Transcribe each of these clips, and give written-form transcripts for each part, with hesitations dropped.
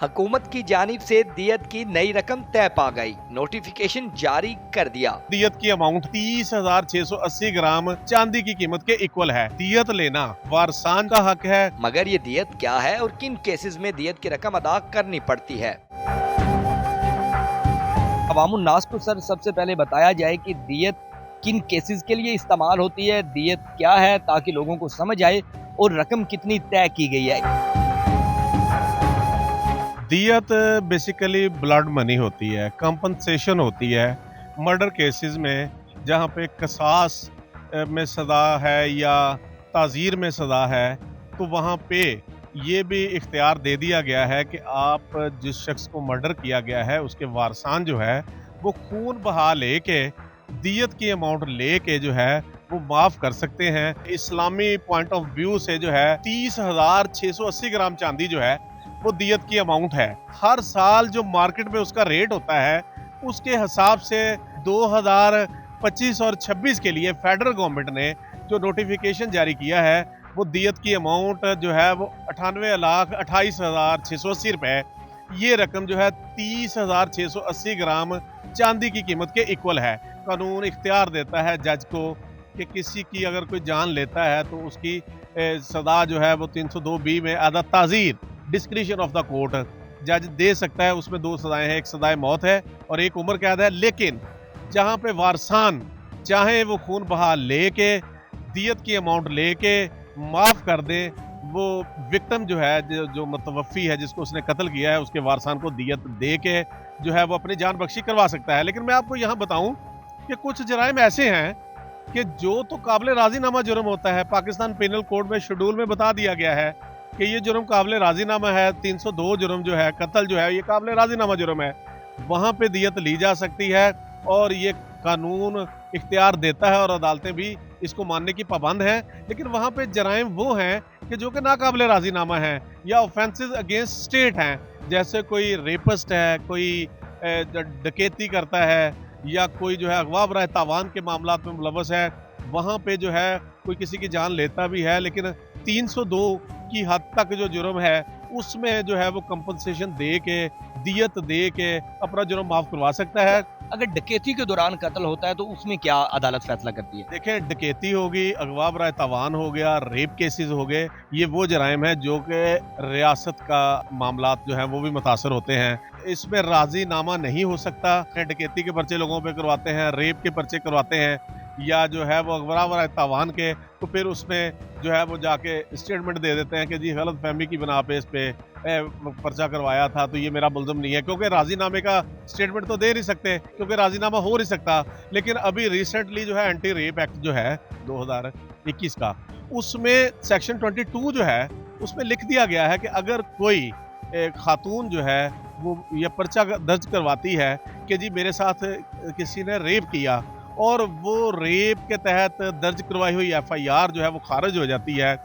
हुकूमत की जानिब से दियत की नई रकम तय पा गई, नोटिफिकेशन जारी कर दिया। दियत की अमाउंट 30,680 ग्राम चांदी की कीमत के इक्वल है। दियत लेना वारसान का हक है। मगर ये दियत क्या है और किन केसेस में दियत की रकम अदा करनी पड़ती है? अवामुन नास को सर सबसे पहले बताया जाए कि दियत किन केसेस के लिए इस्तेमाल होती है, दियत क्या है, ताकि लोगों को समझ आए और रकम कितनी तय की गई है। दियत बेसिकली ब्लड मनी होती है, कंपनसेशन होती है। मर्डर केसेस में जहाँ पे कसास में सज़ा है या ताज़ीर में सज़ा है, तो वहाँ पे ये भी इख्तियार दे दिया गया है कि आप जिस शख्स को मर्डर किया गया है उसके वारसान जो है वो खून बहा लेके दियत की अमाउंट लेके जो है वो माफ़ कर सकते हैं। इस्लामी पॉइंट ऑफ व्यू से जो है 30,680 ग्राम चांदी जो है वो दियत की अमाउंट है। हर साल जो मार्केट में उसका रेट होता है उसके हिसाब से 2025 और 26 के लिए फेडरल गवर्नमेंट ने जो नोटिफिकेशन जारी किया है वो दियत की अमाउंट जो है वो 98,28,680 रुपए, ये रकम जो है 30,680 ग्राम चांदी की कीमत के इक्वल है। कानून इख्तियार देता है जज को कि किसी की अगर कोई जान लेता है तो उसकी सजा जो है वो 302B में आधा ताज़ीर डिस्क्रिशन ऑफ द कोर्ट जज दे सकता है। उसमें दो सजाएं हैं, एक सजाए मौत है और एक उम्र कैद है। लेकिन जहां पे वारसान चाहे वो खून बहा लेके दियत की अमाउंट लेके माफ कर दे, वो विक्टिम जो है जो मुतवफ़ी है जिसको उसने कत्ल किया है उसके वारसान को दियत दे के जो है वो अपनी जान बख्शी करवा सकता है। लेकिन मैं आपको यहाँ बताऊं कि कुछ जराइम ऐसे हैं कि जो तो काबिल राजीनामा जुर्म होता है। पाकिस्तान पेनल कोड में शेड्यूल में बता दिया गया है कि ये जुर्म काबिल राजीनामा है। 302 जुर्म जो है कत्ल जो है ये काबिल राजीनामा जुर्म है, वहां पे दियत ली जा सकती है और ये कानून इख्तियार देता है और अदालतें भी इसको मानने की पाबंद हैं। लेकिन वहां पे जराइम वो हैं कि जो कि नाकाबिल राजीनामा हैं या ऑफेंसेस अगेंस्ट स्टेट हैं, जैसे कोई रेपिस्ट है, कोई डकैती करता है या कोई जो है अगवा बराए तावान के मामला में मुलव्वस है, वहां पे जो है कोई किसी की जान लेता भी है। लेकिन 302 की हद तक जो जुर्म है उसमें जो है वो कंपनसेशन दे के दियत दे के अपना जुर्म माफ करवा सकता है। अगर डकैती के दौरान कत्ल होता है तो उसमें क्या अदालत फैसला करती है? देखें, डकैती होगी, अगवा बराए तावान हो गया, रेप केसेस हो गए, ये वो जराइम है जो कि रियासत का मामला जो है वो भी मुतासर होते हैं। इसमें राजीनामा नहीं हो सकता। डकैती के पर्चे लोगों पे करवाते हैं, रेप के पर्चे करवाते हैं या जो है वो अगवा बराए तावान के, तो फिर उसमें जो है वो जाके स्टेटमेंट दे देते हैं कि जी गलत फहमी की बिना पे इस पे पर्चा करवाया था तो ये मेरा मुल्ज़िम नहीं है, क्योंकि राजीनामे का स्टेटमेंट तो दे नहीं सकते क्योंकि राजीनामा हो नहीं सकता। लेकिन अभी रिसेंटली जो है एंटी रेप एक्ट जो है 2021 का, उसमें सेक्शन 22 जो है उसमें लिख दिया गया है कि अगर कोई खातून जो है वो ये पर्चा दर्ज करवाती है कि जी मेरे साथ किसी ने रेप किया और वो रेप के तहत दर्ज करवाई हुई FIR जो है वो खारिज हो जाती है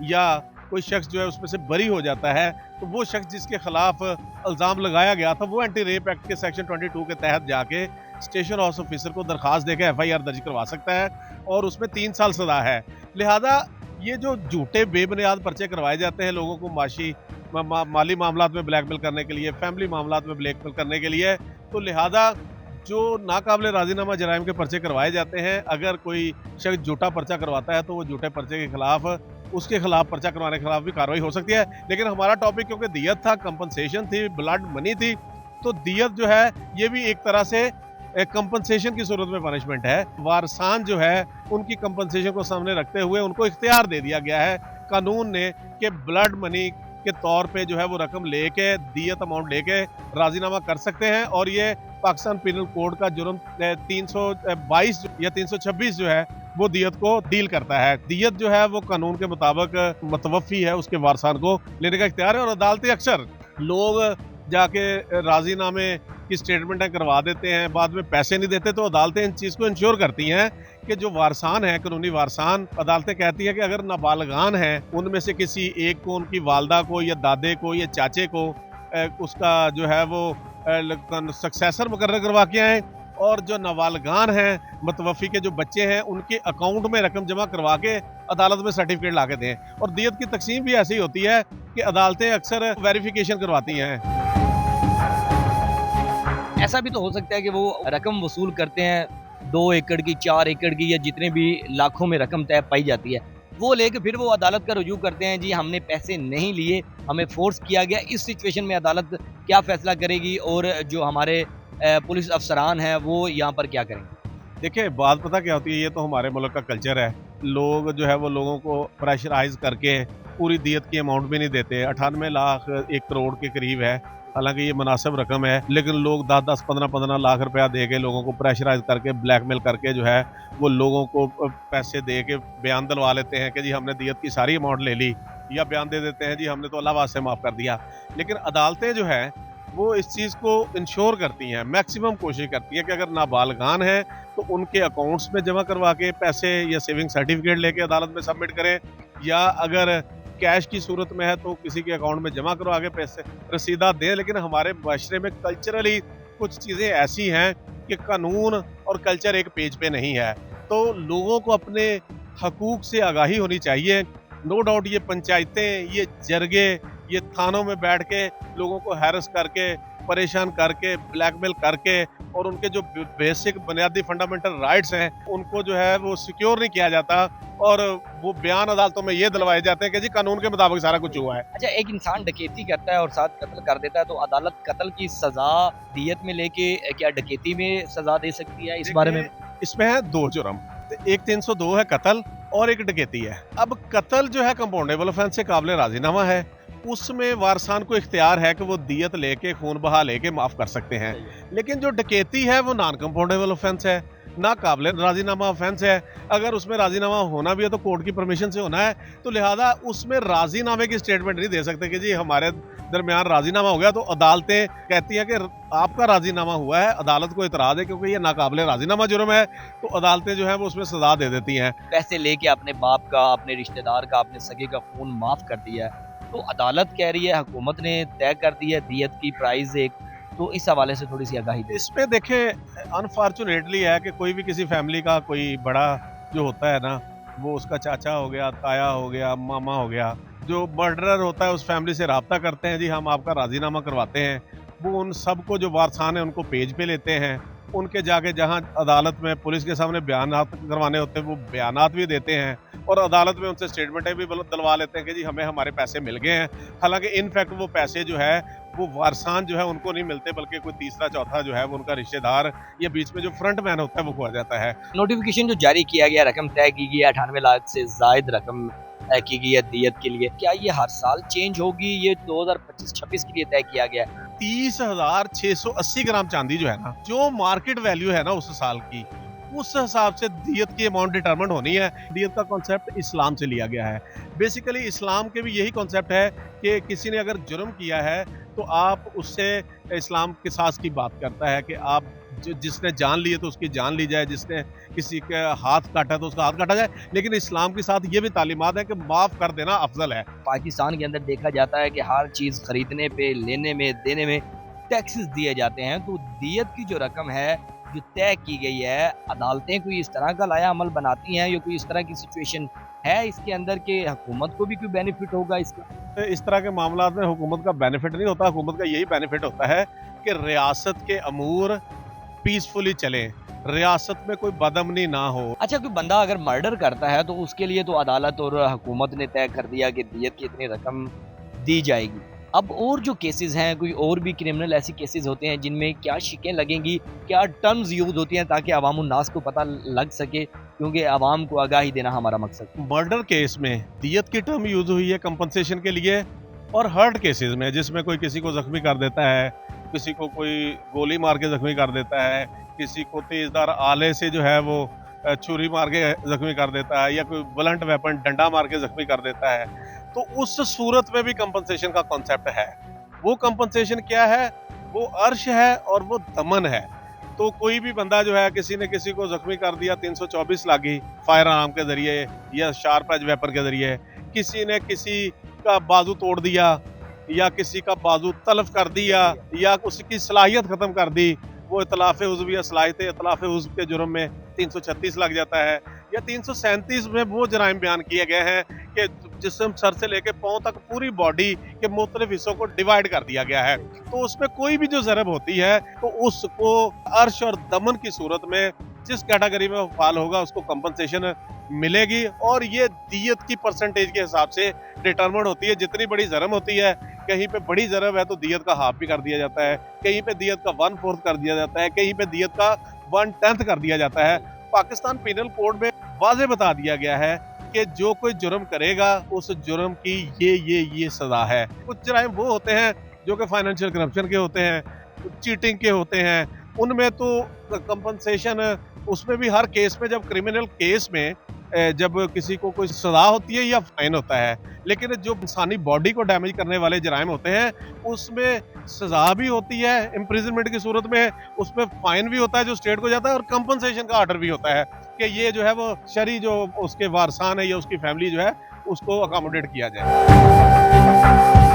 या कोई शख्स जो है उसमें से बरी हो जाता है, तो वो शख्स जिसके खिलाफ इल्ज़ाम लगाया गया था वो एंटी रेप एक्ट के सेक्शन 22 के तहत जाके स्टेशन हाउस ऑफिसर को दरखास्त देकर FIR दर्ज करवा सकता है और उसमें 3 साल सजा है। लिहाजा ये जो झूठे बेबुनियाद पर्चे करवाए जाते हैं लोगों को माली मामलात में ब्लैकमेल करने के लिए, फैमिली मामलात में ब्लैकमेल करने के लिए, तो लिहाजा जो नाकाबिल राजीनामा जराइम के पर्चे करवाए जाते हैं, अगर कोई शख्स झूठा पर्चा करवाता है तो वो झूठे पर्चे के खिलाफ उसके खिलाफ पर्चा करवाने के खिलाफ भी कार्रवाई हो सकती है। लेकिन हमारा टॉपिक क्योंकि दियत था, कंपनसेशन थी, ब्लड मनी थी, तो दियत जो है ये भी एक तरह से कंपनसेशन की सूरत में पनिशमेंट है। वारसान जो है उनकी कंपनसेशन को सामने रखते हुए उनको इख्तियार दे दिया गया है कानून ने कि ब्लड मनी के तौर पे जो है वो रकम लेके दियत अमाउंट लेके राजीनामा कर सकते हैं। और ये पाकिस्तान पिनल कोड का जुर्म 322 या 326 जो है वो दियत को डील करता है। दियत जो है वो कानून के मुताबिक मुतवफ़ी है उसके वारसान को लेने का इख्तियार है। और अदालतें अक्सर लोग जाके राजीनामे की स्टेटमेंटें करवा देते हैं, बाद में पैसे नहीं देते, तो अदालतें इन चीज़ को इंश्योर करती हैं कि जो वारसान है, कानूनी वारसान, अदालतें कहती हैं कि अगर नाबालगान हैं उनमें से किसी एक को, उनकी वालदा को या दादे को या चाचे को उसका जो है वो सक्सेसर मुकर्रर करवा के आए और जो नाबालगान हैं मुतवफ़ी के जो बच्चे हैं उनके अकाउंट में रकम जमा करवा के अदालत में सर्टिफिकेट ला के दें। और दियत की तकसीम भी ऐसी होती है कि अदालतें अक्सर वेरिफिकेशन करवाती हैं। ऐसा भी तो हो सकता है कि वो रकम वसूल करते हैं 2 एकड़ की, 4 एकड़ की, या जितने भी लाखों में रकम तय पाई जाती है, वो लेके फिर वो अदालत का रुजू करते हैं, जी हमने पैसे नहीं लिए, हमें फोर्स किया गया। इस सिचुएशन में अदालत क्या फैसला करेगी और जो हमारे पुलिस अफसरान हैं वो यहाँ पर क्या करेंगे? देखिए, बात पता क्या होती है, ये तो हमारे मुल्क का कल्चर है। लोग जो है वो लोगों को प्रेशराइज़ करके पूरी दियत की अमाउंट भी नहीं देते। 98 लाख 1 करोड़ के करीब है। हालाँकि ये मुनासिब रकम है, लेकिन लोग 10-10, 15-15 लाख रुपया दे के लोगों को प्रेशराइज़ करके, ब्लैकमेल करके जो है वो लोगों को पैसे दे के बयान दिलवा लेते हैं कि जी हमने दियत की सारी अमाउंट ले ली, या बयान दे देते हैं जी हमने तो अल्लाह वास्ते माफ़ कर दिया। लेकिन अदालतें जो हैं वो इस चीज़ को इंश्योर करती हैं, मैक्सिमम कोशिश करती हैं कि अगर नाबालिगान हैं तो उनके अकाउंट्स में जमा करवा के पैसे या सेविंग सर्टिफिकेट लेके अदालत में सबमिट करें, या अगर कैश की सूरत में है तो किसी के अकाउंट में जमा करवा के पैसे रसीदा दें। लेकिन हमारे माशरे में कल्चरली कुछ चीज़ें ऐसी हैं कि कानून और कल्चर एक पेज पे नहीं है, तो लोगों को अपने हकूक से आगाही होनी चाहिए। नो डाउट ये पंचायतें, ये जरगे, ये थानों में बैठ के लोगों को हैरस करके, परेशान करके, ब्लैकमेल करके, और उनके जो बेसिक बुनियादी फंडामेंटल राइट्स हैं उनको जो है वो सिक्योर नहीं किया जाता, और वो बयान अदालतों में ये दिलवाए जाते हैं कि जी कानून के मुताबिक सारा कुछ हुआ है। अच्छा, एक इंसान डकैती करता है और साथ कत्ल कर देता है, तो अदालत कत्ल की सजा दियत में लेके क्या डकैती में सजा दे सकती है? इस बारे में इसमें है 2 जुर्म, एक 302 है कत्ल और एक डकैती है। अब कत्ल जो है कंपाउंडेबल ऑफेंस से काबिल राजीनामा है, उसमें वारसान को इख्तियार है कि वो दियत लेके, खून बहा लेके माफ कर सकते हैं। लेकिन जो डकैती है वो नॉन कंपाउंडेबल ऑफेंस है, ना काबिल राजीनामा ऑफेंस है। अगर उसमें राजीनामा होना भी है तो कोर्ट की परमिशन से होना है, तो लिहाजा उसमें राजीनामे की स्टेटमेंट नहीं दे सकते कि जी हमारे दरमियान राजीनामा हो गया। तो अदालतें कहती हैं कि आपका राजीनामा हुआ है, अदालत को इतराज है क्योंकि ये नाकाबिल राजीनामा जुर्म है, तो अदालतें जो है वो उसमें सजा दे देती हैं। पैसे लेके अपने बाप का, अपने रिश्तेदार का, अपने सगे का खून माफ कर दिया है, तो अदालत कह रही है, हुकूमत ने तय कर दी है दियत की प्राइस एक, तो इस हवाले से थोड़ी सी आगाही दें। इसमें देखें, अनफॉर्चुनेटली है कि कोई भी किसी फैमिली का कोई बड़ा जो होता है ना, वो उसका चाचा हो गया, ताया हो गया, मामा हो गया, जो मर्डरर होता है उस फैमिली से रब्ता करते हैं, जी हम आपका राजीनामा करवाते हैं। वो उन सबको जो वारसान है उनको पेज पे लेते हैं, उनके जाके जहां अदालत में पुलिस के सामने बयानात करवाने होते हैं वो बयानात भी देते हैं, और अदालत में उनसे स्टेटमेंटें भी दिलवा लेते हैं कि जी हमें हमारे पैसे मिल गए हैं। हालांकि इनफैक्ट वो पैसे जो है वो वारसान जो है उनको नहीं मिलते, बल्कि कोई तीसरा चौथा जो है वो उनका रिश्तेदार या बीच में जो फ्रंट मैन होता है वो खो जाता है। नोटिफिकेशन जो जारी किया गया, रकम तय की गई है, 98 लाख से जायद रकम तय की गई है दियत के लिए, क्या ये हर साल चेंज होगी? ये 2025-26 के लिए तय किया गया है। 30,680 ग्राम चांदी जो है ना, जो मार्केट वैल्यू है ना उस साल की, उस हिसाब से दियत की अमाउंट डिटरमिन होनी है। दियत का कॉन्सेप्ट इस्लाम से लिया गया है। बेसिकली इस्लाम के भी यही कॉन्सेप्ट है कि किसी ने अगर जुर्म किया है तो आप उससे, इस्लाम किसास की बात करता है कि आप जिसने जान ली है तो उसकी जान ली जाए, जिसने किसी के हाथ काटा तो उसका हाथ काटा जाए। लेकिन इस्लाम के साथ ये भी तालीमात है कि माफ कर देना अफजल है। पाकिस्तान के अंदर देखा जाता है कि हर चीज खरीदने पे, लेने में, देने में टैक्सेस दिए जाते हैं, तो दियत की जो रकम है जो तय की गई है, अदालतें कोई इस तरह का लाया अमल बनाती हैं, या कोई इस तरह की सिचुएशन है इसके अंदर कि हुकूमत को भी कोई बेनिफिट होगा इसका? इस तरह के मामला में हुकूमत का बेनिफिट नहीं होता, हुकूमत का यही बेनिफिट होता है कि रियासत के अमूर पीसफुली चले, रियासत में कोई बदअमनी ना हो। अच्छा, कोई बंदा अगर मर्डर करता है तो उसके लिए तो अदालत और हुकूमत ने तय कर दिया कि दियत की इतनी रकम दी जाएगी। अब और जो केसेस हैं, कोई और भी क्रिमिनल ऐसी केसेस होते हैं जिनमें क्या शिकें लगेंगी, क्या टर्म्स यूज होती हैं ताकि अवामुन नास को पता लग सके, क्योंकि आवाम को आगाही देना हमारा मकसद। मर्डर केस में दियत की टर्म यूज हुई है कंपनसेशन के लिए, और हर्ट केसेस में जिसमें कोई किसी को जख्मी कर देता है, किसी को कोई गोली मार के जख्मी कर देता है, किसी को तेजदार आले से जो है वो छुरी मार के जख्मी कर देता है, या कोई ब्लंट वेपन डंडा मार के जख्मी कर देता है, तो उस सूरत में भी कंपनसेशन का कॉन्सेप्ट है। वो कंपनसेशन क्या है? वो अर्श है और वो दमन है। तो कोई भी बंदा जो है, किसी ने किसी को जख्मी कर दिया 324 लागी फायर आर्म के जरिए या शार्प एज वेपन के जरिए, किसी ने किसी का बाजू तोड़ दिया या किसी का बाजू तलफ कर दिया या उसकी सलाहियत खत्म कर दी, वो इतलाफ उज़्व या सलाहियत इतलाफ उज़्व के जुर्म में 336 लग जाता है। या 337 में वो जराइम बयान किए गए हैं कि जिस्म सर से लेके पांव तक पूरी बॉडी के मुख्तलिफ हिस्सों को डिवाइड कर दिया गया है। तो उसमें कोई भी जो ज़रब होती है तो उसको अर्श और दमन की सूरत में जिस कैटेगरी में वो फाल होगा उसको कंपनसेशन मिलेगी, और ये दियत की परसेंटेज के हिसाब से डिटरमिन होती है। जितनी बड़ी ज़रम होती है, कहीं पे बड़ी ज़रब है तो दियत का हाफ भी कर दिया जाता है, कहीं पे दियत का 1/4 कर दिया जाता है, कहीं पे दियत का 1/10 कर दिया जाता है। पाकिस्तान पीनल कोड में वाज़े बता दिया गया है कि जो कोई जुर्म करेगा उस जुर्म की ये सजा है। कुछ जराइम वो होते हैं जो कि फाइनेंशियल करप्शन के होते हैं, चीटिंग के होते हैं, उनमें तो कंपनसेशन, उसमें भी हर केस में, जब क्रिमिनल केस में जब किसी को कोई सजा होती है या फाइन होता है, लेकिन जो इंसानी बॉडी को डैमेज करने वाले जराइम होते हैं उसमें सजा भी होती है इम्प्रिजनमेंट की सूरत में, उसमें फाइन भी होता है जो स्टेट को जाता है, और कंपनसेशन का ऑर्डर भी होता है कि ये जो है वो शरी जो उसके वारसान है या उसकी फैमिली जो है उसको अकोमोडेट किया जाए।